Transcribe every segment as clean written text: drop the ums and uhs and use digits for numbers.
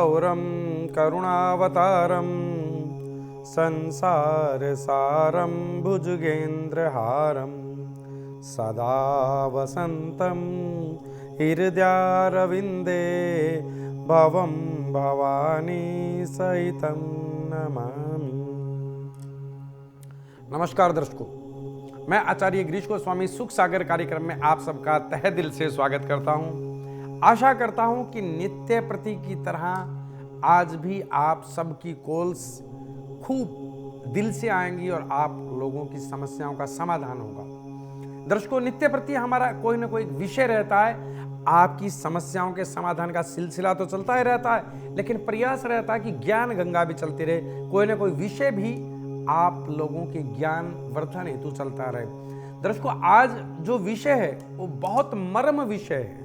गौरम करुणावतारम संसार सारम भुजगेन्द्रहारम सदा वसंतम हृदयारविंदे भवम भवानी सहितं नमामि। नमस्कार दर्शकों, मैं आचार्य गिरीश गोस्वामी सुख सागर कार्यक्रम में आप सबका तहे दिल से स्वागत करता हूं। आशा करता हूं कि नित्य प्रति की तरह आज भी आप सबकी कॉल्स खूब दिल से आएंगी और आप लोगों की समस्याओं का समाधान होगा। दर्शकों, नित्य प्रति हमारा कोई ना कोई विषय रहता है। आपकी समस्याओं के समाधान का सिलसिला तो चलता ही रहता है, लेकिन प्रयास रहता है कि ज्ञान गंगा भी चलती रहे, कोई ना कोई विषय भी आप लोगों के ज्ञान वर्धन हेतु चलता रहे। दर्शकों, आज जो विषय है वो बहुत मर्म विषय है।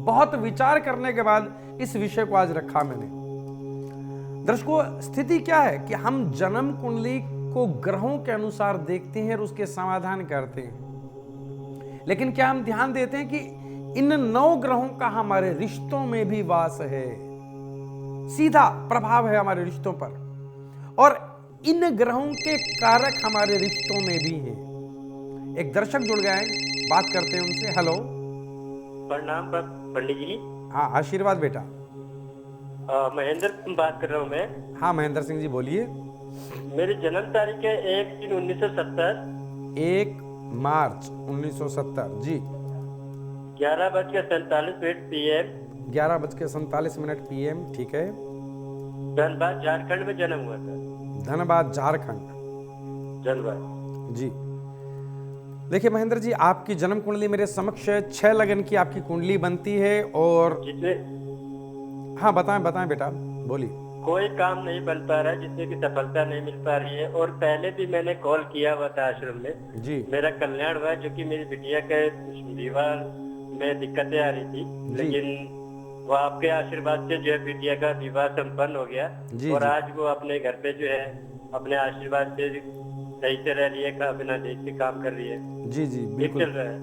बहुत विचार करने के बाद इस विषय को आज रखा मैंने। दर्शकों, स्थिति क्या है कि हम जन्म कुंडली को ग्रहों के अनुसार देखते हैं और उसके समाधान करते हैं, लेकिन क्या हम ध्यान देते हैं कि इन 9 ग्रहों का हमारे रिश्तों में भी वास है, सीधा प्रभाव है हमारे रिश्तों पर, और इन ग्रहों के कारक हमारे रिश्तों में भी हैं। एक दर्शक जुड़ गए हैं, बात करते हैं उनसे। हेलो, प्रणाम पंडित जी। हाँ, आशीर्वाद बेटा। महेंद्र बात कर रहा हूँ मैं। हाँ महेंद्र सिंह जी, बोलिए। मेरी जन्म तारीख है 1/3/1970। 1 मार्च 1970 जी। 11:47 PM। 11:47 PM, ठीक है। धनबाद झारखंड में जन्म हुआ था। धनबाद झारखंड, धनबाद जी। देखिए महेंद्र जी, आपकी जन्म कुंडली मेरे समक्ष 6 लगन की आपकी कुंडली बनती है और जिसमें हाँ बताएं बेटा, बोलिए। कोई काम नहीं बन पा रहा है, जिससे कि सफलता नहीं मिल पा रही है। और पहले भी मैंने कॉल किया हुआ था आश्रम में जी। मेरा कल्याण हुआ, जो कि मेरी बिटिया के विवाह में दिक्कतें आ रही थी, लेकिन वो आपके आशीर्वाद से जो है बिटिया का विवाह संपन्न हो गया। और आज वो अपने घर पे जो है अपने आशीर्वाद से सही से रह रही है, बिना देख के काम कर रही है। जी जी बिल्कुल चल रहा है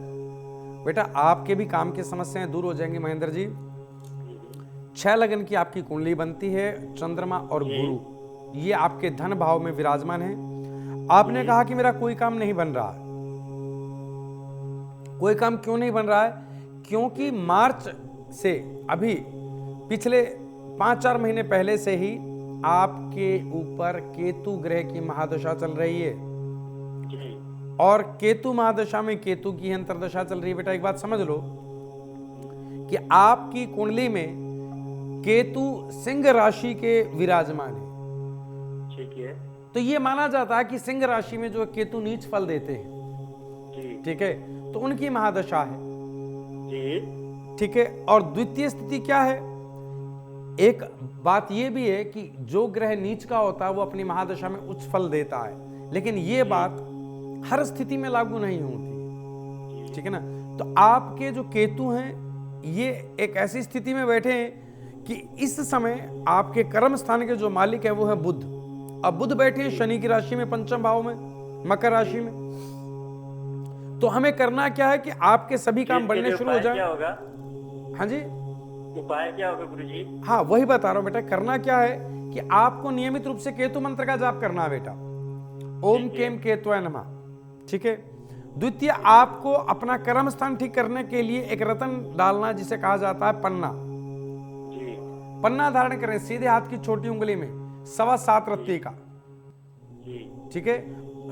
बेटा, आपके भी काम की समस्याएं दूर हो जाएंगी महेंद्र जी। 6 लगन की आपकी कुंडली बनती है, चंद्रमा और गुरु ये आपके धन भाव में विराजमान है। आपने कहा कि मेरा कोई काम नहीं बन रहा। कोई काम क्यों नहीं बन रहा है? क्योंकि मार्च से अभी पिछले 5-4 महीने पहले से ही आपके ऊपर केतु ग्रह की महादशा चल रही है, और केतु महादशा में केतु की अंतर्दशा चल रही है। बेटा एक बात समझ लो कि आपकी कुंडली में केतु सिंह राशि के विराजमान है, ठीक है। तो ये माना जाता है कि सिंह राशि में जो केतु नीच फल देते हैं, ठीक है, तो उनकी महादशा है जी, ठीक है। और द्वितीय स्थिति क्या है? एक बात यह भी है कि जो ग्रह नीच का होता है वो अपनी महादशा में उच्च फल देता है, लेकिन यह बात हर स्थिति में लागू नहीं होती, ठीक है ना। तो आपके जो केतु हैं ये एक ऐसी स्थिति में बैठे हैं कि इस समय आपके कर्म स्थान के जो मालिक है वो है बुध। अब बुध बैठे हैं शनि की राशि में, पंचम भाव में, मकर राशि में। तो हमें करना क्या है कि आपके सभी काम बनने शुरू हो जाए। हाँ जी, उपाय क्या होगा गुरुजी? हाँ वही बता रहा हूं बेटा। करना क्या है कि आपको नियमित रूप से केतु मंत्र का जाप करना है बेटा, ओम केम केतुवाय नमः, ठीक है। द्वितीय, आपको अपना कर्म स्थान ठीक करने के लिए एक रत्न डालना जिसे कहा जाता है पन्ना। पन्ना धारण करें सीधे हाथ की छोटी उंगली में, 7.25 रत्ती का, ठीक है,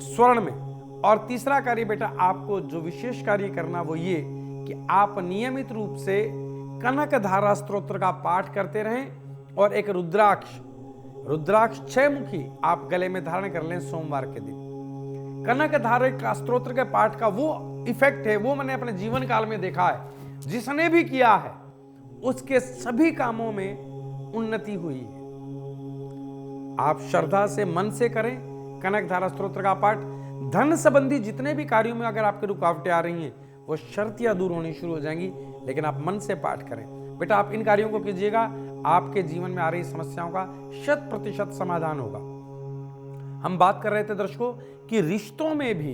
स्वर्ण में। और तीसरा कार्य बेटा, आपको जो विशेष कार्य करना वो ये कि आप नियमित रूप से कनक धारा स्तोत्र का पाठ करते रहें, और एक रुद्राक्ष 6 मुखी आप गले में धारण कर लें सोमवार के दिन। कनक धारा का स्तोत्र के पाठ का वो इफेक्ट है, वो मैंने अपने जीवन काल में देखा है, जिसने भी किया है उसके सभी कामों में उन्नति हुई है। आप श्रद्धा से मन से करें कनक धारा स्तोत्र का पाठ। धन संबंधी जितने भी कार्यों में अगर आपकी रुकावटें आ रही हैं वो शर्तियां दूर होनी शुरू हो जाएंगी, लेकिन आप मन से पाठ करें बेटा। आप इन कार्यों को कीजिएगा, आपके जीवन में आ रही समस्याओं का 100% समाधान होगा। हम बात कर रहे थे दर्शकों कि रिश्तों में भी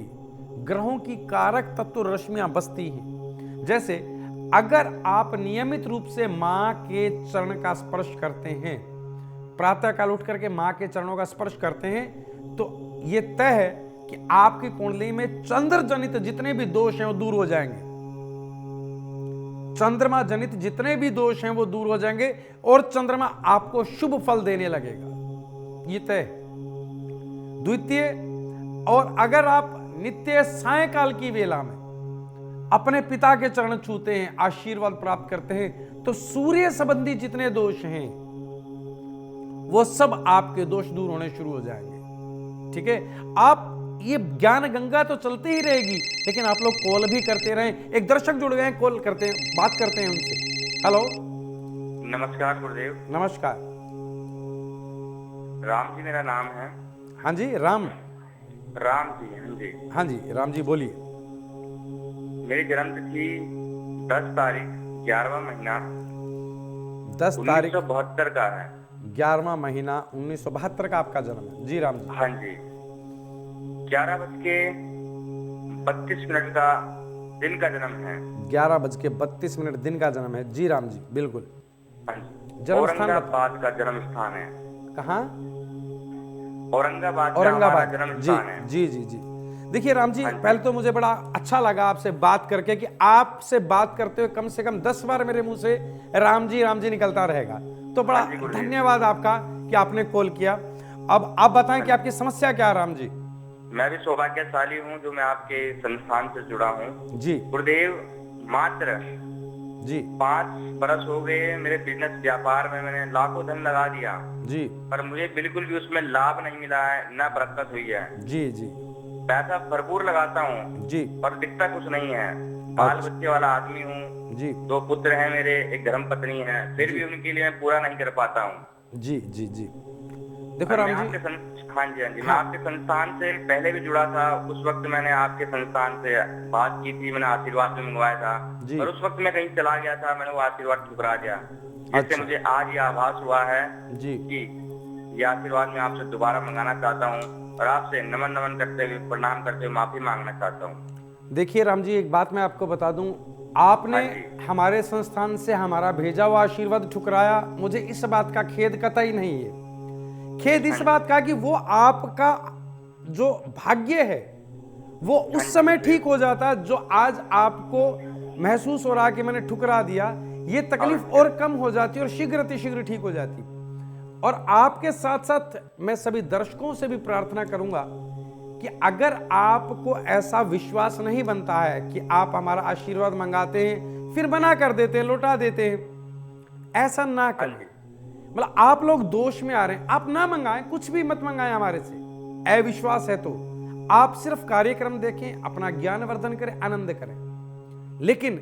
ग्रहों की कारक तत्व रश्मियां बसती हैं। जैसे अगर आप नियमित रूप से मां के चरण का स्पर्श करते हैं, प्रातः काल उठ करके मां के चरणों का स्पर्श करते हैं, तो यह तय है कि आपकी कुंडली में चंद्र जनित जितने भी दोष हैं वो दूर हो जाएंगे। चंद्रमा जनित जितने भी दोष हैं वो दूर हो जाएंगे और चंद्रमा आपको शुभ फल देने लगेगा, ये तय। द्वितीय, और अगर आप नित्य सायंकाल की वेला में अपने पिता के चरण छूते हैं, आशीर्वाद प्राप्त करते हैं, तो सूर्य संबंधी जितने दोष हैं वो सब आपके दोष दूर होने शुरू हो जाएंगे। ठीक है, आप ये ज्ञान गंगा तो चलती ही रहेगी, लेकिन आप लोग कॉल भी करते रहें। एक दर्शक जुड़ गए हैं, कॉल करते हैं, बात करते हैं उनसे। हेलो, नमस्कार गुरुदेव। नमस्कार। राम जी मेरा नाम है। हाँ जी, राम जी। हाँ जी, राम जी बोलिए। मेरी जन्म तिथि 10 तारीख 11वां महीना 10 तारीख 1972 का है। 11वां महीना 1972 का आपका जन्म है। जी राम जी। हाँ जी, 11:32 का दिन का जन्म है। 11:32 दिन का जन्म है। जी राम जी, बिल्कुल। हाँ जी। जन्म स्थान औरंगाबाद का जन्म स्थान है। कहाँ? औरंगाबाद जन्म जी स्थान है। जी जी जी। देखिए राम जी, पहले तो मुझे बड़ा अच्छा लगा आपसे बात करके कि आपसे बात करते हुए कम से कम 10 बार मेरे मुंह से राम जी निकलता रहेगा, तो बड़ा धन्यवाद आपका कि आपने कॉल किया। अब आप बताएं कि आपकी समस्या क्या है राम जी। मैं भी सौभाग्यशाली हूँ जो मैं आपके संस्थान से जुड़ा हूँ। जी गुरुदेव, मात्र जी 5 बरस हो गए मेरे बिजनेस व्यापार में, मैंने लाखों धन लगा दिया जी, पर मुझे बिल्कुल भी उसमें लाभ नहीं मिला है, न बरकत हुई है। जी जी पैसा भरपूर लगाता हूँ जी, पर दिखता कुछ नहीं है। बाल बच्चे वाला आदमी हूँ जी 2 पुत्र हैं मेरे, एक धर्म पत्नी है, फिर भी उनके लिए मैं पूरा नहीं कर पाता हूँ। जी जी जी। देखो राम जी, हाँ जी, मैं आपके संस्थान से पहले भी जुड़ा था। उस वक्त मैंने आपके संस्थान से बात की थी, मैंने आशीर्वाद भी मंगवाया था, पर उस वक्त मैं कहीं चला गया था, मैंने वो आशीर्वाद ठुकरा दिया। जिससे मुझे आज ये आभास हुआ है जी कि ये आशीर्वाद मैं आपसे दोबारा मंगाना चाहता हूँ और आपसे नमन करते हुए, प्रणाम करते हुए माफी मांगना चाहता हूँ। देखिए राम जी, एक बात मैं आपको बता दूं, आपने हमारे संस्थान से हमारा भेजा हुआ आशीर्वाद ठुकराया, मुझे इस बात का खेद कतई नहीं है। खेद इस बात का कि वो आपका जो भाग्य है वो उस समय ठीक हो जाता, जो आज आपको महसूस हो रहा कि मैंने ठुकरा दिया, ये तकलीफ और कम हो जाती और शीघ्र ठीक हो जाती। और आपके साथ साथ मैं सभी दर्शकों से भी प्रार्थना करूंगा कि अगर आपको ऐसा विश्वास नहीं बनता है कि आप हमारा आशीर्वाद मंगाते हैं फिर मना कर देते हैं, लौटा देते हैं, ऐसा ना करें। मतलब आप लोग दोष में आ रहे हैं, आप ना मंगाएं, कुछ भी मत मंगाएं हमारे से। अविश्वास है तो आप सिर्फ कार्यक्रम देखें, अपना ज्ञान वर्धन करें, आनंद करें। लेकिन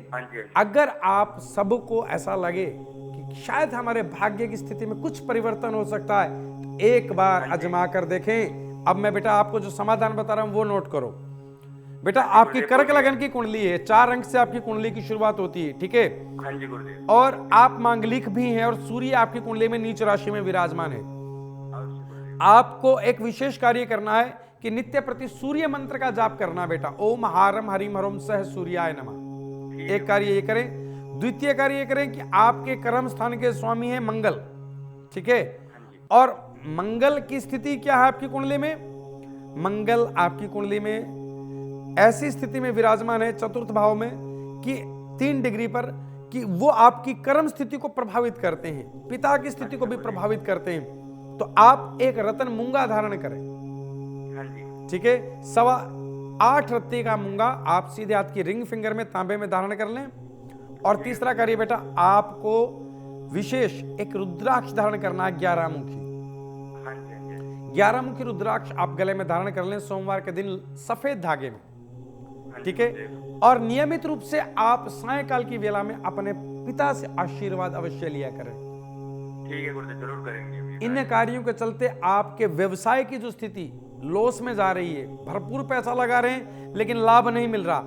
अगर आप सबको ऐसा लगे कि शायद हमारे भाग्य की स्थिति में कुछ परिवर्तन हो सकता है, तो एक बार आजमा कर देखें। अब मैं बेटा आपको जो समाधान बता रहा हूं वो नोट करो। बेटा आपकी कर्क लगन की कुंडली है, 4 अंक से आपकी कुंडली की शुरुआत होती है, ठीक है? हाँ जी गुरुदेव। और आप मांगलिक भी हैं और सूर्य आपकी कुंडली में नीच राशि में विराजमान है। आपको एक विशेष कार्य करना है कि नित्य प्रति सूर्य मंत्र का जाप करना बेटा। ओम हारम हरिम हरोम सह सूर्याय नमः। एक कार्य ये करें। द्वितीय कार्य ये करें कि आपके कर्म स्थान के स्वामी है मंगल, ठीक है? और मंगल की स्थिति क्या है आपकी कुंडली में? मंगल आपकी कुंडली में ऐसी स्थिति में विराजमान है चतुर्थ भाव में कि 3 डिग्री पर, कि वो आपकी कर्म स्थिति को प्रभावित करते हैं, पिता की स्थिति को भी प्रभावित करते हैं। तो आप एक रत्न मूंगा धारण करें, ठीक है? 8.25 रत्ती का मूंगा आप सीधे हाथ की रिंग फिंगर में तांबे में धारण कर लें। और तीसरा कार्य बेटा, आपको विशेष एक रुद्राक्ष धारण करना है, 11 मुखी। 11 मुखी रुद्राक्ष आप गले में धारण कर लें सोमवार के दिन सफेद धागे में, ठीक है? और नियमित रूप से आप सायंकाल की वेला में अपने पिता से आशीर्वाद अवश्य लिया करें। ठीक है गुरुदेव, जरूर करेंगे। इन कार्यों के चलते आपके व्यवसाय की जो स्थिति लॉस में जा रही है, भरपूर पैसा लगा रहे हैं लेकिन लाभ नहीं मिल रहा,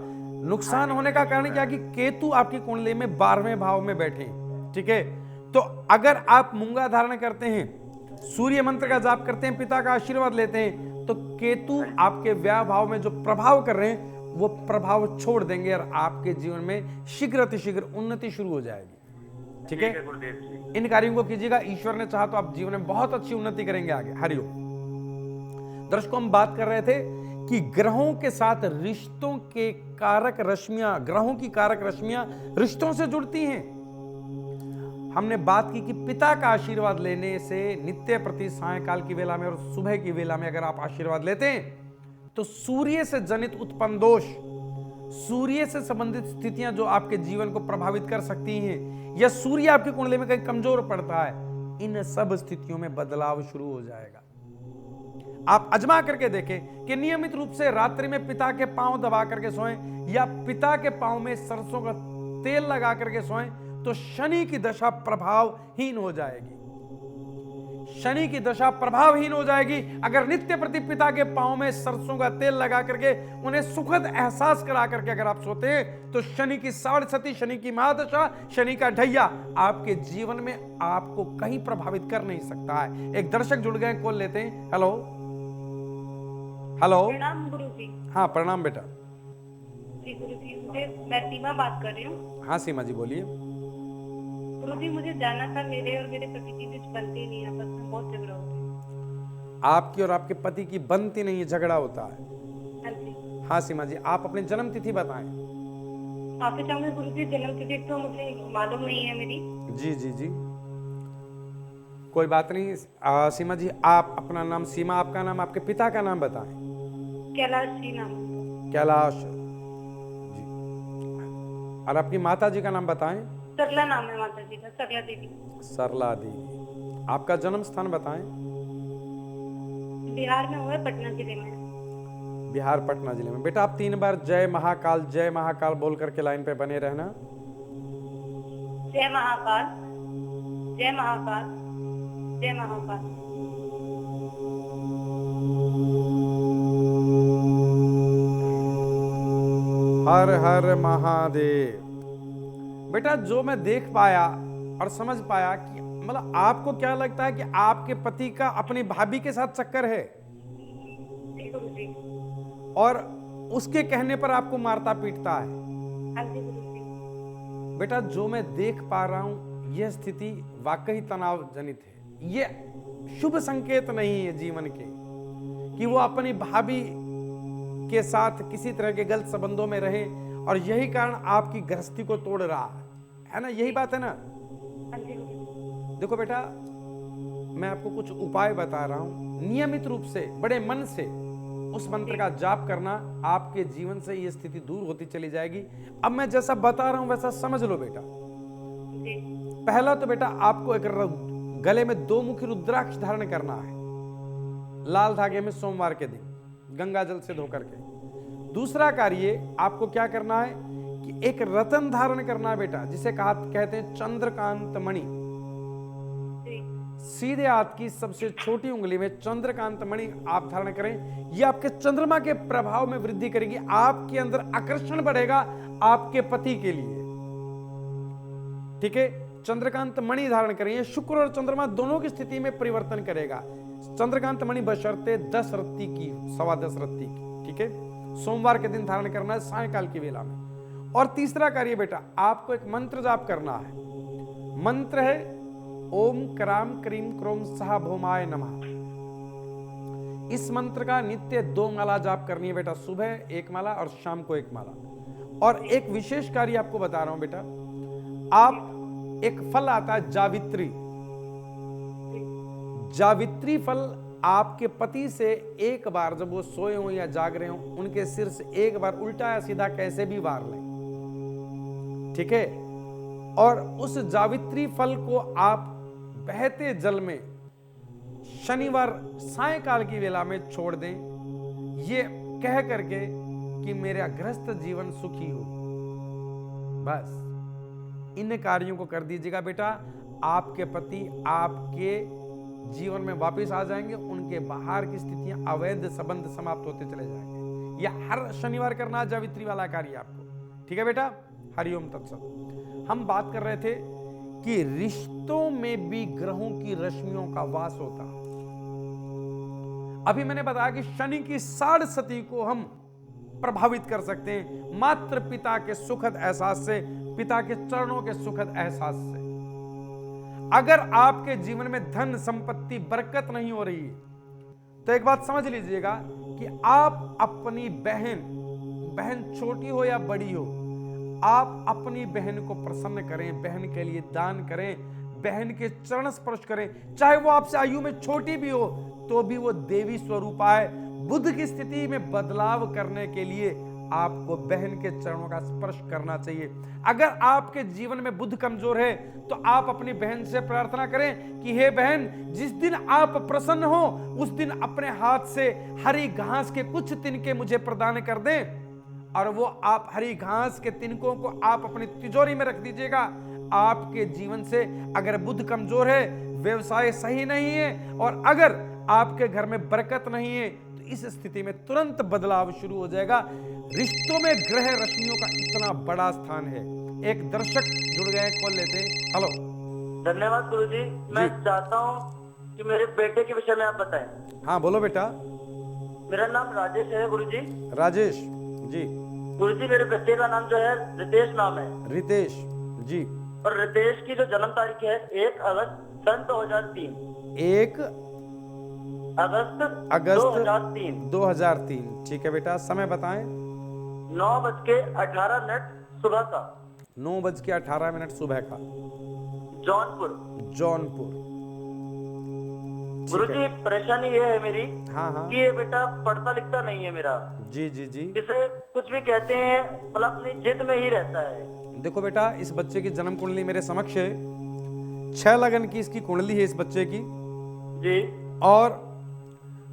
नुकसान होने का कारण क्या कि केतु आपकी कुंडली में 12वें भाव में बैठे हैं, ठीक है? तो अगर आप मूंगा धारण करते हैं, सूर्य मंत्र का जाप करते हैं, पिता का आशीर्वाद लेते हैं, तो केतु आपके व्यय भाव में जो प्रभाव कर रहे हैं वो प्रभाव छोड़ देंगे और आपके जीवन में शीघ्र अतिशीघ्र उन्नति शुरू हो जाएगी। ठीक है, गुरुदेव जी। इन कार्यों को कीजिएगा, ईश्वर ने चाहा तो आप जीवन में बहुत अच्छी उन्नति करेंगे आगे। हरिओम। दर्शकों, हम बात कर रहे थे कि ग्रहों के साथ रिश्तों के कारक रश्मियां, ग्रहों की कारक रश्मियां रिश्तों से जुड़ती हैं। हमने बात की कि पिता का आशीर्वाद लेने से नित्य प्रति सायंकाल की वेला में और सुबह की वेला में अगर आप आशीर्वाद लेते हैं तो सूर्य से जनित उत्पन्न दोष, सूर्य से संबंधित स्थितियां जो आपके जीवन को प्रभावित कर सकती हैं, या सूर्य आपकी कुंडली में कहीं कमजोर पड़ता है, इन सब स्थितियों में बदलाव शुरू हो जाएगा। आप अजमा करके देखें कि नियमित रूप से रात्रि में पिता के पांव दबा करके सोएं या पिता के पांव में सरसों का तेल लगा करके सोएं तो शनि की दशा प्रभावहीन हो जाएगी। शनि की दशा प्रभावहीन हो जाएगी अगर नित्य प्रति पिता के पांव में सरसों का तेल लगा करके उन्हें सुखद एहसास करा करके अगर आप सोते हैं तो शनि की साढ़े, शनि की महादशा, शनि का ढैया आपके जीवन में आपको कहीं प्रभावित कर नहीं सकता है। एक दर्शक जुड़ गए, कॉल लेते हैं। Hello hello. प्रणाम गुरुजी। हाँ प्रणाम बेटा। जी गुरुजी, मैं सीमा बात कर रही हूँ। हाँ सीमा जी बोलिए। गुरुजी, मुझे जानना था, मेरे और मेरे पति की कुछ बनती नहीं है, आपस में बहुत झगड़ा होता है। आपकी और आपके पति की बनती नहीं है, झगड़ा होता है। हाँ जी। हाँ सीमा जी, आप अपनी जन्म तिथि बताएं। माफी चाहूंगी गुरुजी, जन्म तिथि तो मुझे मालूम नहीं है मेरी। जी जी जी, कोई बात नहीं। सीमा जी, आप अपना नाम, सीमा आपका नाम, आपके पिता का नाम बताएं। कैलाश जी नाम। कैलाश जी। और आपकी माता जी का नाम बताएं। सरला नाम है माता जी का, सरला देवी। सरला देवी। आपका जन्म स्थान बताएं। बिहार में हुआ है, पटना जिले में। बिहार पटना जिले में। बेटा आप 3 बार जय महाकाल बोल करके लाइन पे बने रहना। जय महाकाल, जय महाकाल, जय महाकाल। हर हर महादेव। बेटा जो मैं देख पाया और समझ पाया कि मतलब आपको क्या लगता है कि आपके पति का अपनी भाभी के साथ चक्कर है जी गुरुजी। और उसके कहने पर आपको मारता पीटता है। हाँ जी गुरुजी। बेटा जो मैं देख पा रहा हूं यह स्थिति वाकई तनाव जनित है। यह शुभ संकेत नहीं है जीवन के कि वो अपनी भाभी के साथ किसी तरह के गलत संबंधों में रहे और यही कारण आपकी गृहस्थी को तोड़ रहा है ना, यही बात है ना। हाँ जी गुरुजी। देखो बेटा, मैं आपको कुछ उपाय बता रहा हूं, नियमित रूप से बड़े मन से उस मंत्र का जाप करना, आपके जीवन से ये स्थिति दूर होती चली जाएगी। अब मैं जैसा बता रहा हूं वैसा समझ लो बेटा। जी। पहला तो बेटा आपको एक गले में 2 मुखी रुद्राक्ष धारण करना है, लाल धागे में, सोमवार के दिन गंगा जल से धो करके। दूसरा कार्य आपको क्या करना है कि एक रतन धारण करना है बेटा, जिसे कहते हैं चंद्रकांत मणि। जी। सीधे हाथ की सबसे छोटी उंगली में चंद्रकांत मणि आप धारण करें। यह आपके चंद्रमा के प्रभाव में वृद्धि करेगी, आपके अंदर आकर्षण बढ़ेगा आपके पति के लिए। ठीक है, चंद्रकांत मणि धारण करें। यह शुक्र और चंद्रमा दोनों की स्थिति में परिवर्तन करेगा। चंद्रकांत मणि बशर्ते 10 रत्ती की, 10.25 रत्ती की। ठीक है, सोमवार के दिन धारण करना है, सायंकाल की वेला में। और तीसरा कार्य बेटा, आपको एक मंत्र जाप करना है। मंत्र है ओम कराम क्रीम क्रोम सहा भौमाय नमः। इस मंत्र का नित्य 2 माला जाप करनी है बेटा, सुबह 1 माला और शाम को 1 माला। और एक विशेष कार्य आपको बता रहा हूं बेटा, आप एक फल आता है जावित्री। जावित्री फल आपके पति से एक बार, जब वो सोए हो या जाग रहे हो, उनके सिर से एक बार उल्टा या सीधा कैसे भी वार लें। ठीक है, और उस जावित्री फल को आप बहते जल में शनिवार सायंकाल की वेला में छोड़ दें, ये कह करके कि मेरा गृहस्थ जीवन सुखी हो। बस इन कार्यों को कर दीजिएगा बेटा, आपके पति आपके जीवन में वापस आ जाएंगे, उनके बाहर की स्थितियां, अवैध संबंध समाप्त होते चले जाएंगे। यह हर शनिवार करना है जावित्री वाला कार्य आपको। ठीक है बेटा, हरिओम तत्सत। हम बात कर रहे थे कि रिश्तों में भी ग्रहों की रश्मियों का वास होता है। अभी मैंने बताया कि शनि की 7.5 को हम प्रभावित कर सकते हैं मात्र पिता के सुखद एहसास से, पिता के चरणों के सुखद एहसास से। अगर आपके जीवन में धन संपत्ति बरकत नहीं हो रही है तो एक बात समझ लीजिएगा कि आप अपनी बहन छोटी हो या बड़ी हो, आप अपनी बहन को प्रसन्न करें, बहन के लिए दान करें, बहन के चरण स्पर्श करें। चाहे वो आपसे आयु में छोटी भी हो तो भी वो देवी स्वरूपा है। बुद्ध की स्थिति में बदलाव करने के लिए आपको बहन के चरणों का स्पर्श करना चाहिए। अगर आपके जीवन में बुद्ध कमजोर है तो आप अपनी बहन से प्रार्थना करें कि हे बहन, जिस दिन आप प्रसन्न हो उस दिन अपने हाथ से हरी घास के कुछ तिनके मुझे प्रदान कर दें, और वो आप हरी घास के तिनकों को आप अपनी तिजोरी में रख दीजिएगा। आपके जीवन से अगर बुद्ध कमजोर है, व्यवसाय सही नहीं है, और अगर आपके घर में बरकत नहीं है, तो इस स्थिति में तुरंत बदलाव शुरू हो जाएगा। रिश्तों में ग्रह रश्मियों का इतना बड़ा स्थान है। एक दर्शक जुड़ गए, कॉल लेते हैं। हेलो, धन्यवाद गुरुजी। मैं चाहता हूँ कि मेरे बेटे के विषय में आप बताएं। हाँ बोलो बेटा। मेरा नाम राजेश है गुरुजी। राजेश जी। गुरुजी मेरे बच्चे का नाम जो है रितेश नाम है। रितेश जी। और रितेश की जो जन्म तारीख है 1 अगस्त सन 2003। 1 अगस्त 2003। ठीक है बेटा, समय बताएं। 9:18 सुबह का। 9:18 सुबह का। जौनपुर। गुरुजी परेशानी ये है मेरी हाँ कि ये बेटा पढ़ता लिखता नहीं है मेरा। जी। इसे कुछ भी कहते हैं मतलब अपनी जिद में ही रहता है। देखो बेटा, इस बच्चे की जन्म कुंडली मेरे समक्ष है। 6 लगन की इसकी कुंडली है इस बच्चे की जी। और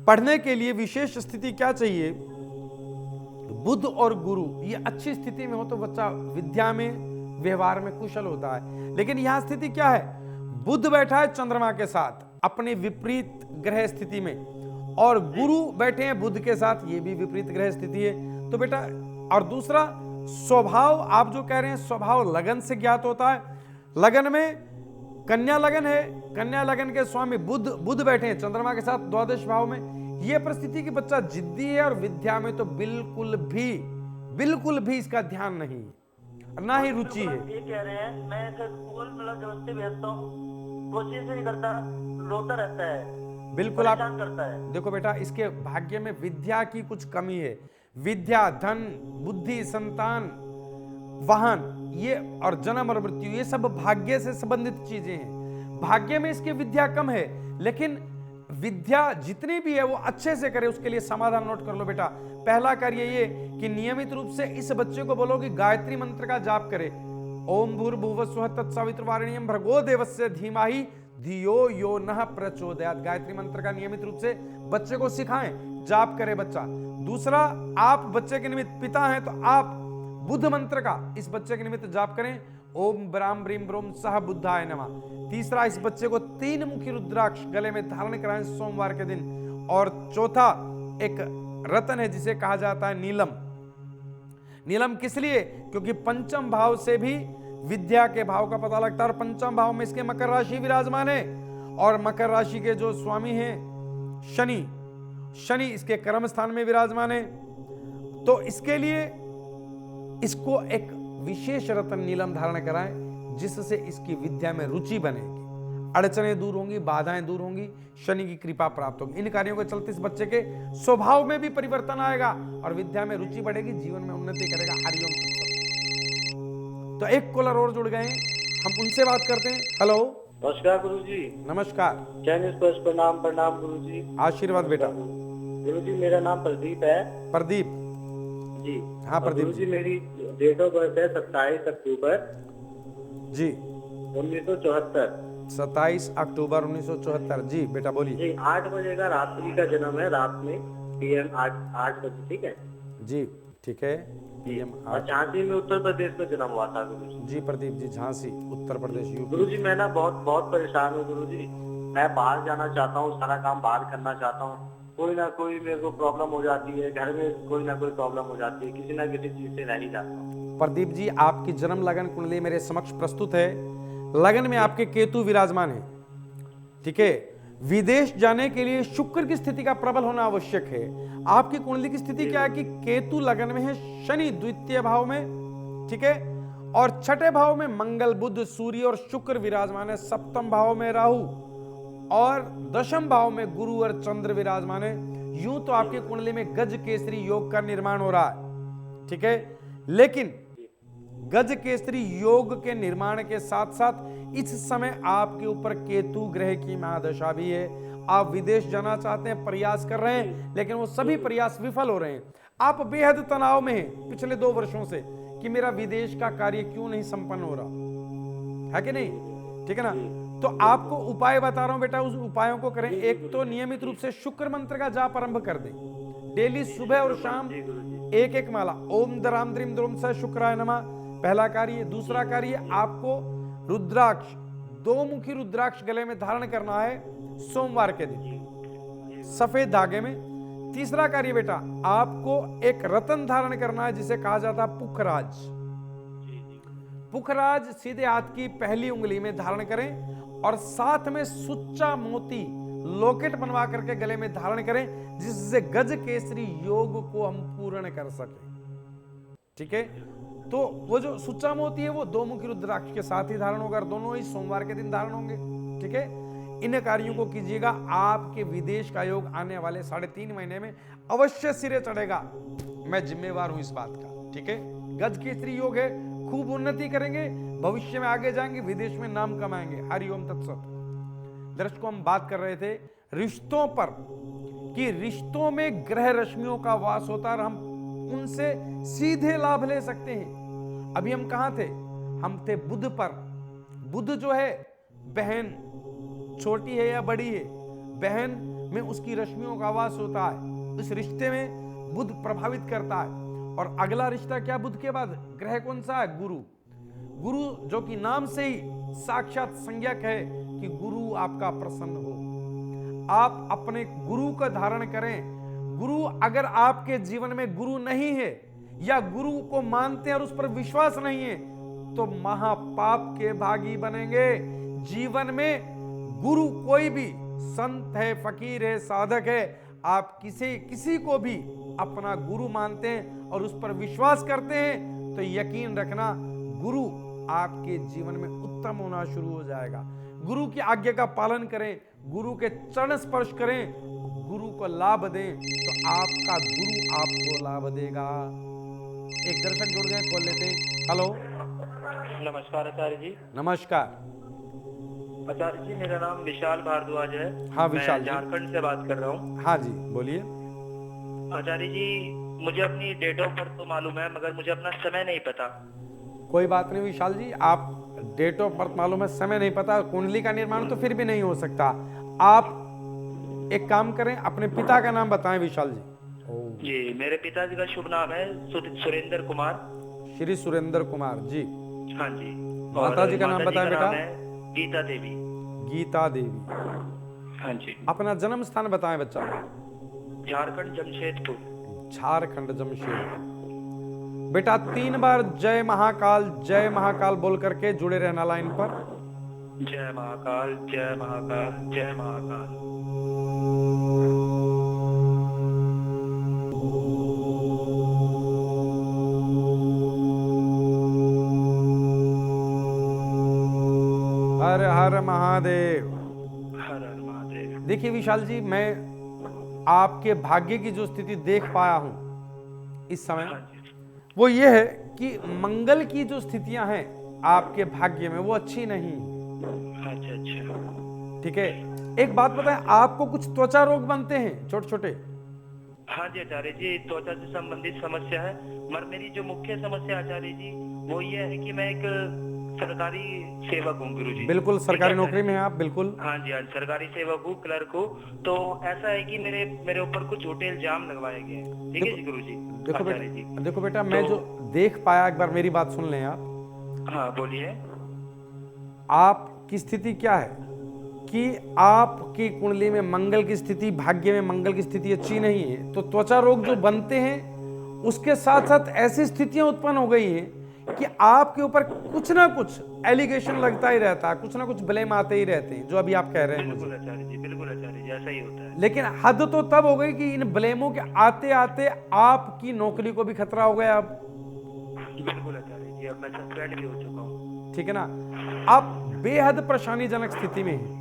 पढ़ने के लिए विशेष स्थिति क्या चाहिए? बुध और गुरु ये अच्छी स्थिति में हो तो बच्चा विद्या में, व्यवहार में कुशल होता है। लेकिन यहां स्थिति क्या है? बुध बैठा है चंद्रमा के साथ अपने विपरीत ग्रह स्थिति में, और गुरु बैठे हैं बुध के साथ, ये भी विपरीत ग्रह स्थिति है। तो बेटा, और दूसरा स्वभाव, आप जो कह रहे हैं स्वभाव लगन से ज्ञात होता है। लगन में कन्या लगन है, कन्या लगन के स्वामी बुध बैठे हैं चंद्रमा के साथ द्वादश भाव में। यह परिस्थिति कि बच्चा जिद्दी है और विद्या में तो बिल्कुल भी इसका ध्यान नहीं, ना ही रुचि है। ये कह रहे हैं मैं इसे स्कूल मतलब जबरदस्ती भेजता हूँ, कोशिश नहीं करता, रोता रहता है, बिल्कुल आप करता है। देखो बेटा, इसके भाग्य में विद्या की कुछ कमी है। विद्या, धन, बुद्धि, संतान, वाहन, ये और जन्म और मृत्यु, ये सब भाग्य से संबंधित चीजें हैं। भाग्य में इसकी विद्या कम है, लेकिन विद्या जितनी भी है वो अच्छे से करे। उसके लिए समाधान नोट कर लो बेटा। पहला कार्य ये कि नियमित रूप से इस बच्चे को बोलो कि गायत्री मंत्र का जाप करे। ओम भूर्भुवः स्वः तत्सवितुर्वरेण्यं भर्गो देवस्य धीमहि धियो यो नः प्रचोदयात्। गायत्री मंत्र का नियमित रूप से बच्चे को सिखाएं, जाप करे बच्चा। दूसरा, आप बच्चे के निमित्त पिता हैं तो आप बुद्ध मंत्र का इस बच्चे के निमित्त जाप करें। ओम ब्राम ब्रीम ब्रोम सह बुद्धाय नमः। तीसरा, इस बच्चे को 3 मुखी रुद्राक्ष गले में धारण कराएं सोमवार के दिन। और चौथा, एक रतन है जिसे कहा जाता है नीलम। नीलम किस लिए? क्योंकि पंचम भाव से भी विद्या के भाव का पता लगता है, और पंचम भाव में इसके मकर राशि विराजमान है, और मकर राशि के जो स्वामी हैं शनि इसके कर्म स्थान में विराजमान है। तो इसके लिए इसको एक विशेष रत्न नीलम धारण कराएं, जिससे इसकी विद्या में रुचि बनेगी, अड़चनें दूर होंगी, बाधाएं दूर होंगी, शनि की कृपा प्राप्त होगी। इन कार्यों के चलते इस बच्चे के स्वभाव में भी परिवर्तन आएगा और विद्या में रुचि बढ़ेगी, जीवन में उन्नति करेगा। हरिओम तत्सत। तो एक कॉलर और जुड़ गए, हम उनसे बात करते हैं। हेलो, नमस्कार गुरुजी। नमस्कार। प्रणाम गुरुजी। आशीर्वाद बेटा। गुरुजी मेरा नाम प्रदीप है। प्रदीप जी। हाँ प्रदीप गुरुजी, मेरी डेट ऑफ बर्थ है 27 अक्टूबर जी 1974। 27 अक्टूबर 1974 जी। बेटा बोलिए। जी, 8 बजे का रात्रि का जन्म है, रात में PM 8 बजे। ठीक है जी, ठीक है। PM और झांसी में उत्तर प्रदेश में जन्म हुआ था गुरुजी। जी प्रदीप जी, झांसी उत्तर प्रदेश यूपी। गुरुजी मैं ना बहुत परेशान हूँ गुरुजी। मैं बाहर जाना चाहता हूँ, सारा काम बाहर करना चाहता हूँ, कोई ना कोई मेरे को प्रॉब्लम हो जाती है, घर में कोई ना कोई प्रॉब्लम हो जाती है, किसी ना किसी चीज से रह नहीं जाता। प्रदीप जी, आपकी जन्म लगन कुंडली मेरे समक्ष प्रस्तुत है। लगन में आपके केतु विराजमान है, ठीक है। विदेश जाने के लिए शुक्र की स्थिति का प्रबल होना आवश्यक है। आपकी कुंडली की स्थिति क्या है कि केतु लगन में है, शनि द्वितीय भाव में, ठीक है, और छठे भाव में मंगल बुध सूर्य और शुक्र विराजमान है, सप्तम भाव में राहु और दशम भाव में गुरु और चंद्र विराजमान है। यूं तो आपकी कुंडली में गज केसरी योग का निर्माण हो रहा है, ठीक है, लेकिन गज केसरी योग के निर्माण के साथ साथ इस समय आपके ऊपर केतु ग्रह की महादशा भी है। आप विदेश जाना चाहते हैं, प्रयास कर रहे हैं, लेकिन वो सभी प्रयास विफल हो रहे हैं। आप बेहद तनाव में हैं पिछले 2 वर्षों से कि मेरा विदेश का कार्य क्यों नहीं संपन्न हो रहा है कि नहीं, ठीक है ना। तो आपको उपाय बता रहा हूं बेटा, उस उपायों को करें। एक तो नियमित रूप से शुक्र मंत्र का जाप आरंभ कर दें, डेली सुबह और शाम 1-1 माला ओम दराम द्रीम द्रोम स शुक्राय नमः, पहला कार्य। दूसरा कार्य, आपको रुद्राक्ष, 2 मुखी रुद्राक्ष गले में धारण करना है सोमवार के दिन सफेद धागे में। तीसरा कार्य बेटा, आपको एक रतन धारण करना है जिसे कहा जाता है पुखराज। पुखराज सीधे हाथ की पहली उंगली में धारण करें और साथ में सुच्चा मोती लॉकेट बनवा करके गले में धारण करें, जिससे गज केसरी योग को हम पूर्ण कर सके, ठीक है। तो वो जो सुच्चा मोती है वो 2 मुखी रुद्राक्ष के साथ ही धारण होगा, दोनों ही सोमवार के दिन धारण होंगे, ठीक है। इन कार्यों को कीजिएगा, आपके विदेश का योग आने वाले 3.5 महीने में अवश्य सिरे चढ़ेगा। मैं जिम्मेवार हूं इस बात का, ठीक है। गज केसरी योग है, खूब उन्नति करेंगे, भविष्य में आगे जाएंगे, विदेश में नाम कमाएंगे। हरिओम तत्सत। दर्शकों, हम बात कर रहे थे रिश्तों पर कि रिश्तों में ग्रह रश्मियों का वास होता है और हम उनसे सीधे लाभ ले सकते हैं। अभी हम कहां थे? हम थे बुध पर। बुध जो है बहन, छोटी है या बड़ी है, बहन में उसकी रश्मियों का वास होता है, इस रिश्ते में बुध प्रभावित करता है। और अगला रिश्ता क्या बुध के बाद? ग्रह कौन सा है? गुरु। गुरु जो कि नाम से ही साक्षात संज्ञक है कि गुरु आपका प्रसन्न हो। आप अपने गुरु का धारण करें। गुरु अगर आपके जीवन में गुरु नहीं है या गुरु को मानते हैं और उस पर विश्वास नहीं है तो महापाप के भागी बनेंगे। जीवन में गुरु कोई भी संत है, फकीर है, साधक है, आप किसी को भी अपना गुरु मानते हैं और उस पर विश्वास करते हैं तो यकीन रखना गुरु आपके जीवन में उत्तम होना शुरू हो जाएगा। गुरु की आज्ञा का पालन करें, गुरु के चरण स्पर्श करें, गुरु को लाभ दें तो आपका गुरु आपको लाभ देगा। एक दर्शक जुड़ गए, कॉल लेते हैं। हेलो, नमस्कार आचार्य जी। नमस्कार आचार्य जी, मेरा नाम विशाल भारद्वाज है। हाँ विशाल मैं झारखंड से बात कर रहा हूँ। हाँ जी बोलिए। आचार्य जी, मुझे अपनी डेट ऑफ बर्थ तो मालूम है मगर मुझे अपना समय नहीं पता। कोई बात नहीं विशाल जी, आप डेट ऑफ बर्थ मालूम है, समय नहीं पता, कुंडली का निर्माण तो फिर भी नहीं हो सकता। आप एक काम करें, अपने पिता का नाम बताएं विशाल जी। जी, मेरे पिताजी का शुभ नाम है सुरेंद्र कुमार। श्री सुरेंद्र कुमार जी। हाँ जी। माता जी का नाम बताएं बेटा। गीता देवी। गीता देवी। हाँ जी। अपना जन्म स्थान बताएं बच्चा। झारखंड जमशेदपुर। झारखंड जमशेदपुर। बेटा 3 बार जय महाकाल बोल करके जुड़े रहना लाइन पर। जय महाकाल, जय महाकाल, जय महाकाल। हर हर महादेव। हर हर महादेव। देखिए विशाल जी, मैं आपके भाग्य की जो स्थिति देख पाया हूं इस समय, वो ये है कि मंगल की जो स्थितियां हैं आपके भाग्य में वो अच्छी नहीं। अच्छा अच्छा, ठीक है। एक बात बताएं, आपको कुछ त्वचा रोग बनते हैं छोटे छोटे? हाँ जी आचार्य जी, त्वचा से संबंधित समस्या है, मगर मेरी जो मुख्य समस्या आचार्य जी वो ये है कि मैं एक सरकारी सेवक हूँ गुरु जी। बिल्कुल सरकारी नौकरी में हैं आप? बिल्कुल। हाँ जी, हाँ, सरकारी सेवक हूँ, क्लर्क हूँ। तो ऐसा है कि मेरे ऊपर कुछ झूठे इल्जाम लगवाए गए हैं। ठीक है जी गुरु जी। देखो बेटा, मैं जो देख पाया, एक बार मेरी बात सुन लें आप। हाँ बोलिए। आपकी स्थिति क्या है कि आपकी कुंडली में मंगल की स्थिति, भाग्य में मंगल की स्थिति अच्छी नहीं है, तो त्वचा रोग जो बनते हैं उसके साथ साथ ऐसी स्थितियां उत्पन्न हो गई हैं कि आपके ऊपर कुछ ना कुछ एलिगेशन लगता ही रहता है, कुछ ना कुछ ब्लेम आते ही रहते हैं, जो अभी आप कह रहे हैं मुझे। बिल्कुल आचार्य जी, बिल्कुल आचार्य जी, ऐसा ही होता है। लेकिन हद तो तब हो गई कि इन ब्लेमों के आते आते आपकी नौकरी को भी खतरा हो गया अब। बिल्कुल आचार्य जी, अब मैं सस्पेंड भी हो चुका हूँ। ठीक है ना, आप बेहद परेशानीजनक स्थिति में हैं।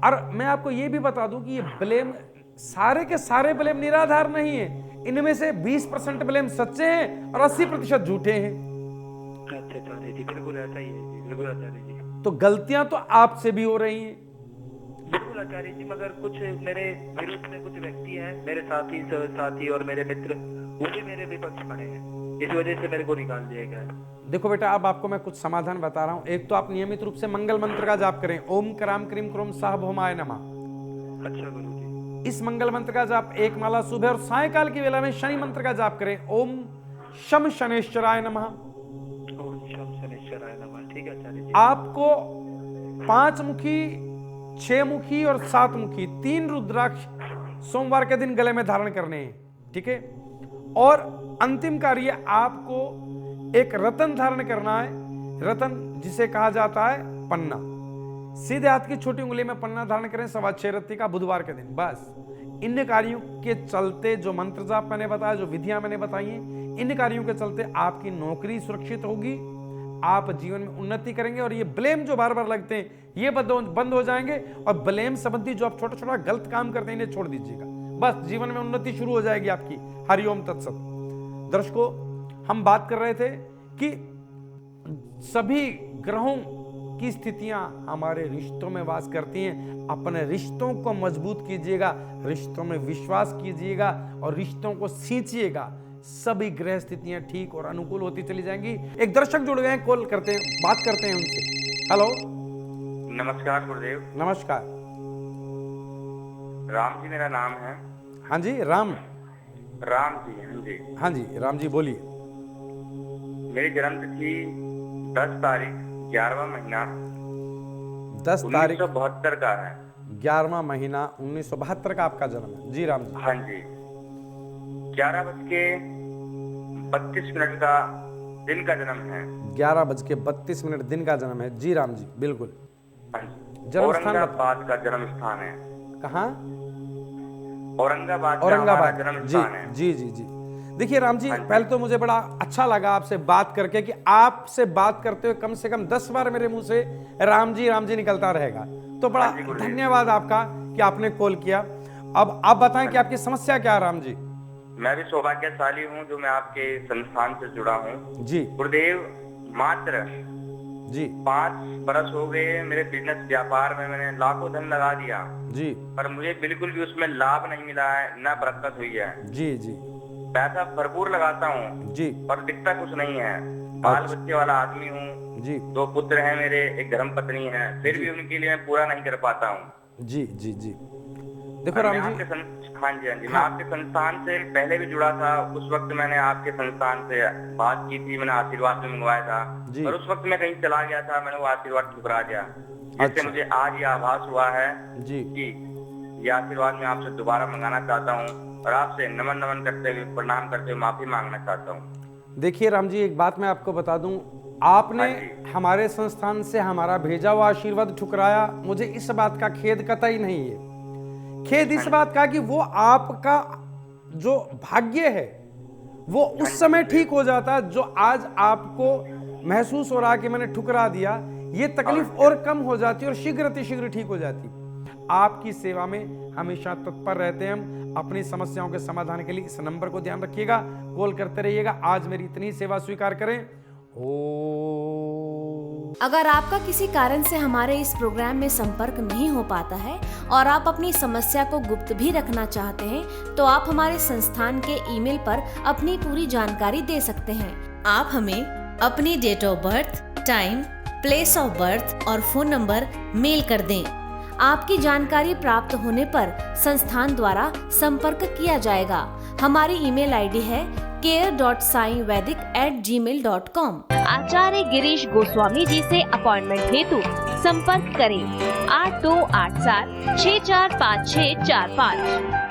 और मैं आपको ये भी बता दूं कि ये ब्लेम, सारे के सारे ब्लेम निराधार नहीं है, इनमें से 20% ब्लेम सच्चे हैं और 80% झूठे हैं। अच्छा आचार्य जी, बिल्कुल ऐसा ही है जी, बिल्कुल आचार्य जी। तो गलतियां तो आपसे भी हो रही हैं। बिल्कुल आचार्य जी, मगर कुछ मेरे विरुद्ध में कुछ व्यक्ति हैं, मेरे साथी और मेरे मित्र, वो भी मेरे विपक्ष खड़े हैं, इस वजह से मेरे को निकाल दिया गया है। देखो बेटा, अब आपको मैं कुछ समाधान बता रहा हूं। एक तो आप नियमित रूप से मंगल मंत्र का जाप करें, ओम कराम क्रीम क्रोम साह भौमाय नमः। अच्छा गुरु जी। इस मंगल मंत्र का जाप एक माला सुबह और सायकाल की वेला में शनि मंत्र का जाप करें, ओम शम शनेश्वराय नमः। ओम शम शनेश्वराय नमः। ठीक है आचार्य जी। आपको 5 मुखी, 6 मुखी और 7 मुखी 3 रुद्राक्ष सोमवार के दिन गले में धारण करने हैं। ठीक है, और अंतिम कार्य आपको एक रतन धारण करना है। रतन जिसे कहा जाता है पन्ना, सीधे हाथ की छोटी उंगली में पन्ना धारण करें 6.25 रत्ती का बुधवार के दिन। बस इन कार्यों के चलते, जो मंत्र जाप मैंने बताया, जो विधियां मैंने बताई हैं, इन कार्यों के चलते आपकी नौकरी सुरक्षित होगी, आप जीवन में उन्नति करेंगे और ये ब्लेम जो बार बार लगते हैं ये बंद हो जाएंगे। और ब्लेम संबंधी जो आप छोटा छोटा गलत काम करते हैं इन्हें छोड़ दीजिएगा, बस जीवन में उन्नति शुरू हो जाएगी आपकी। हरिओम तत्सत। दर्शकों, हम बात कर रहे थे कि सभी ग्रहों की स्थितियां हमारे रिश्तों में वास करती हैं। अपने रिश्तों को मजबूत कीजिएगा, रिश्तों में विश्वास कीजिएगा और रिश्तों को सींचिएगा। सभी ग्रह स्थितियां ठीक और अनुकूल होती चली जाएंगी। एक दर्शक जुड़ गए हैं, कॉल करते हैं, बात करते हैं उनसे। हेलो, नमस्कार गुरुदेव। नमस्कार। राम जी मेरा नाम है। हाँ जी, राम जी। हाँ जी। हाँ जी, राम जी बोलिए। मेरी जन्म तिथि 10 तारीख 11वां महीना 10 तारीख 1972 का है। 11वां महीना 1972 का आपका जन्म है। जी राम जी। हाँ जी। 11:32 का दिन का जन्म है। 11:32 दिन का जन्म है। जी राम जी, बिल्कुल। हाँ जी। जन्म स्थान औरंगाबाद का जन्म स्थान है। कहाँ? औरंगाबाद जन्म जी स्थान है। जी जी जी। देखिए राम जी, पहले तो मुझे बड़ा अच्छा लगा आपसे बात करके कि आपसे बात करते हुए कम से कम 10 बार मेरे मुंह से राम जी निकलता रहेगा। तो बड़ा धन्यवाद आपका कि आपने कॉल किया। अब आप बताएं कि आपकी समस्या क्या है राम जी? मैं भी सौभाग्यशाली हूँ जो मैं आपके संस्थान से जुड़ा हूँ। जी गुरुदेव, मात्र जी 5 बरस हो गए मेरे बिजनेस व्यापार में, मैंने लाखों धन लगा दिया जी, पर मुझे बिल्कुल भी उसमें लाभ नहीं मिला है, न बरकत हुई है। जी जी। पैसा भरपूर लगाता हूँ जी, पर दिखता कुछ नहीं है। बाल बच्चे वाला आदमी हूँ जी 2 पुत्र हैं मेरे, एक धर्म पत्नी है, फिर भी उनके लिए मैं पूरा नहीं कर पाता हूँ। जी जी जी। देखो राम जी, हाँ जी, हाँ जी, मैं आपके संस्थान से पहले भी जुड़ा था। उस वक्त मैंने आपके संस्थान से बात की थी, मैंने आशीर्वाद भी मंगवाया था, और उस वक्त मैं कहीं चला गया था, मैंने वो आशीर्वाद ठुकरा दिया। जिससे मुझे आज ये आभास हुआ है जी कि ये आशीर्वाद मैं आपसे दोबारा मंगाना चाहता हूँ और आपसे नमन करते हुए, प्रणाम करते हुए माफी मांगना चाहता हूँ। देखिए राम जी, एक बात मैं आपको बता दूं, आपने हमारे संस्थान से हमारा भेजा हुआ आशीर्वाद ठुकराया। मुझे इस बात का खेद कतई नहीं है। खेद इस बात का कि वो आपका जो भाग्य है वो उस समय ठीक हो जाता जो आज आपको महसूस हो रहा कि मैंने ठुकरा दिया, ये तकलीफ और कम हो जाती और शीघ्र ठीक हो जाती। आपकी सेवा में हमेशा तत्पर रहते हैं हम। अपनी समस्याओं के समाधान के लिए इस नंबर को ध्यान रखिएगा, कॉल करते रहिएगा। आज मेरी इतनी सेवा स्वीकार करें। अगर आपका किसी कारण से हमारे इस प्रोग्राम में संपर्क नहीं हो पाता है और आप अपनी समस्या को गुप्त भी रखना चाहते हैं, तो आप हमारे संस्थान के ईमेल पर अपनी पूरी जानकारी दे सकते हैं। आप हमें अपनी date of birth, time, place of birth और फोन नंबर मेल कर दें। आपकी जानकारी प्राप्त होने पर संस्थान द्वारा संपर्क किया जाएगा। हमारी ईमेल आईडी है care.saivedic@gmail.com। आचार्य गिरीश गोस्वामी जी से अपॉइंटमेंट हेतु संपर्क करें 8287 645645।